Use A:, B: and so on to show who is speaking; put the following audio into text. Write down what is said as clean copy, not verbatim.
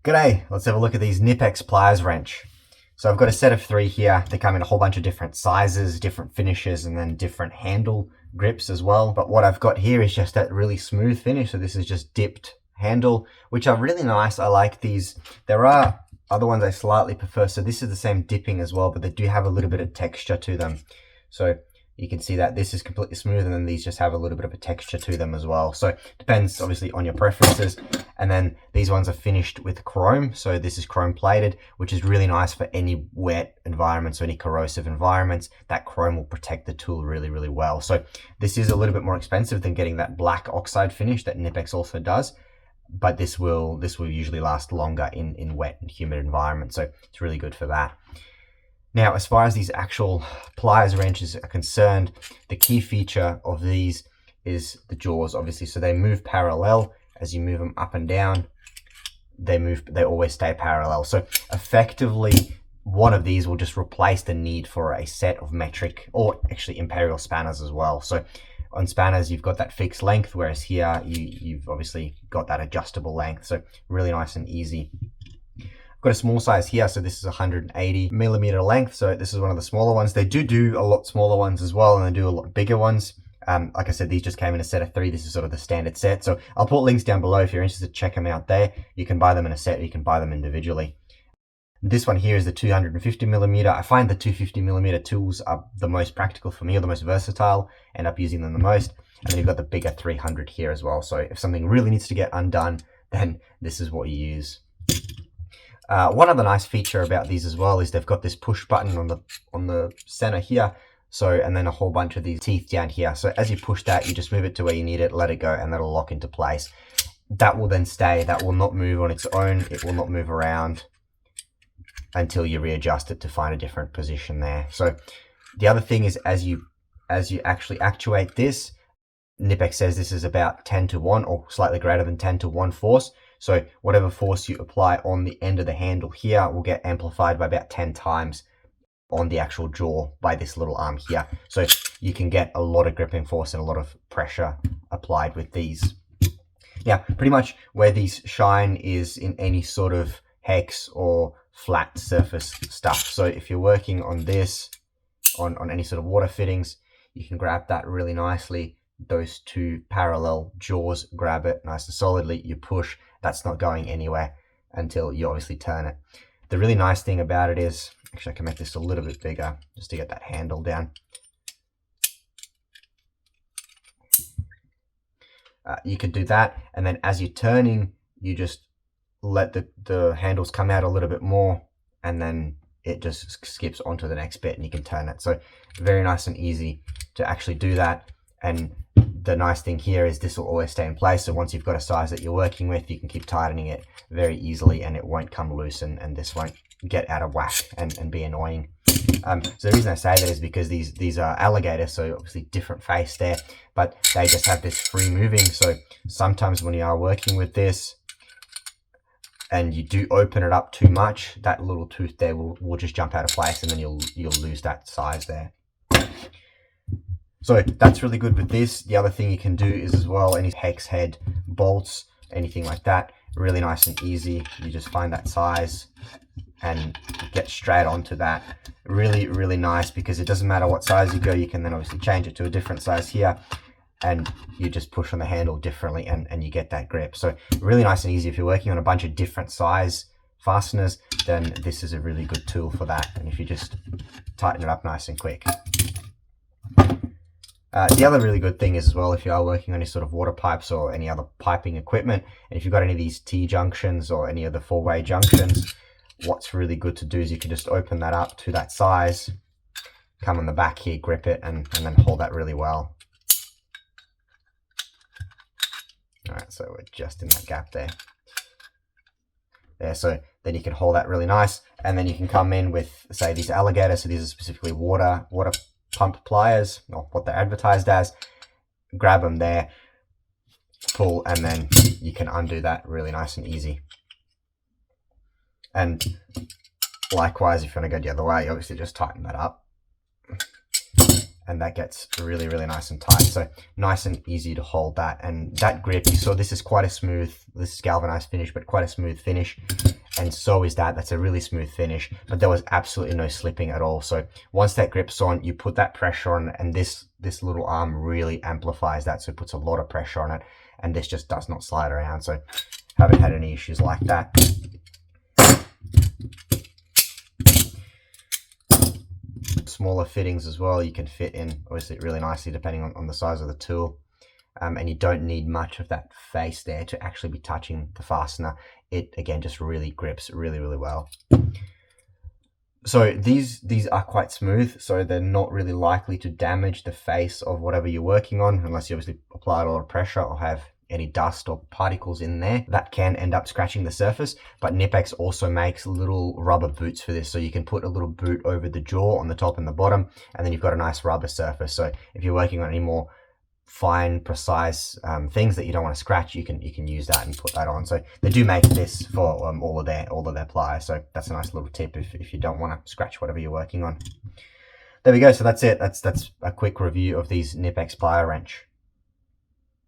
A: G'day, let's have a look at these KNIPEX Pliers wrench. So I've got a set of 3 here. They come in a whole bunch of different sizes, different finishes, and then different handle grips as well. But what I've got here is just that really smooth finish. So this is just dipped handle, which are really nice. I like these. There are other ones I slightly prefer. So this is the same dipping as well, but they do have a little bit of texture to them. So you can see that this is completely smooth, and then these just have a little bit of a texture to them as well. So it depends obviously on your preferences. And then these ones are finished with chrome. So this is chrome plated, which is really nice for any wet environments or any corrosive environments. That chrome will protect the tool really, really well. So this is a little bit more expensive than getting that black oxide finish that KNIPEX also does. But this will usually last longer in wet and humid environments. So it's really good for that. Now, as far as these actual pliers wrenches are concerned, the key feature of these is the jaws, obviously. So they move parallel. As you move them up and down, they always stay parallel. So effectively, one of these will just replace the need for a set of metric, or actually Imperial spanners as well. So on spanners, you've got that fixed length, whereas here you've obviously got that adjustable length. So really nice and easy. Got a small size here, so this is 180mm length, so this is one of the smaller ones. They do a lot smaller ones as well, and they do a lot bigger ones. Like I said, these just came in a set of 3. This is sort of the standard set, so I'll put links down below if you're interested. Check them out there. You can buy them in a set, or you can buy them individually. This one here is the 250mm. I find the 250mm tools are the most practical for me, or the most versatile. End up using them the most. And then you've got the bigger 300 here as well, so if something really needs to get undone, then this is what you use. One other nice feature about these as well is they've got this push button on the center here. So, and then a whole bunch of these teeth down here. So as you push that, you just move it to where you need it, let it go, and that'll lock into place. That will then stay. That will not move on its own. It will not move around until you readjust it to find a different position there. So the other thing is, as you actually actuate this, KNIPEX says this is about 10:1 or slightly greater than 10:1 force. So whatever force you apply on the end of the handle here will get amplified by about 10 times on the actual jaw by this little arm here. So you can get a lot of gripping force and a lot of pressure applied with these. Now, pretty much where these shine is in any sort of hex or flat surface stuff. So if you're working on this, on any sort of water fittings, you can grab that really nicely. Those 2 parallel jaws, grab it nice and solidly, you push. That's not going anywhere until you obviously turn it. The really nice thing about it is, actually I can make this a little bit bigger just to get that handle down. You can do that, and then as you're turning, you just let the handles come out a little bit more, and then it just skips onto the next bit and you can turn it. So very nice and easy to actually do that. And the nice thing here is this will always stay in place. So once you've got a size that you're working with, you can keep tightening it very easily, and it won't come loose, and this won't get out of whack and be annoying. So the reason I say that is because these are alligators, so obviously different face there, but they just have this free moving. So sometimes when you are working with this and you do open it up too much, that little tooth there will just jump out of place, and then you'll lose that size there. So that's really good with this. The other thing you can do is as well, any hex head bolts, anything like that, really nice and easy. You just find that size and get straight onto that. Really, really nice, because it doesn't matter what size you go, you can then obviously change it to a different size here, and you just push on the handle differently and you get that grip. So really nice and easy. If you're working on a bunch of different size fasteners, then this is a really good tool for that. And if you just tighten it up nice and quick. The other really good thing is as well, if you are working on any sort of water pipes or any other piping equipment, and if you've got any of these T-junctions or any of the 4-way junctions, what's really good to do is you can just open that up to that size, come on the back here, grip it, and then hold that really well. All right, so we're just in that gap there. So then you can hold that really nice, and then you can come in with, say, these alligators. So these are specifically water pump pliers, or what they're advertised as. Grab them there, pull, and then you can undo that really nice and easy. And likewise, if you want to go the other way, you obviously just tighten that up, and that gets really, really nice and tight. So nice and easy to hold that. And that grip, you saw this is quite a smooth, this is galvanized finish, but quite a smooth finish. and so is that. That's a really smooth finish, but there was absolutely no slipping at all. So once that grip's on, you put that pressure on, and this little arm really amplifies that, so it puts a lot of pressure on it, and this just does not slide around. So haven't had any issues like that. Smaller fittings as well, you can fit in obviously really nicely depending on the size of the tool. And you don't need much of that face there to actually be touching the fastener. It again just really grips really well. So these are quite smooth, so they're not really likely to damage the face of whatever you're working on, unless you obviously apply a lot of pressure or have any dust or particles in there that can end up scratching the surface. But KNIPEX also makes little rubber boots for this, so you can put a little boot over the jaw on the top and the bottom, and then you've got a nice rubber surface. So if you're working on any more fine, precise things that you don't want to scratch, you can use that and put that on. So they do make this for all of their pliers. So that's a nice little tip if you don't want to scratch whatever you're working on. There we go. So that's it. That's a quick review of these KNIPEX plier wrench.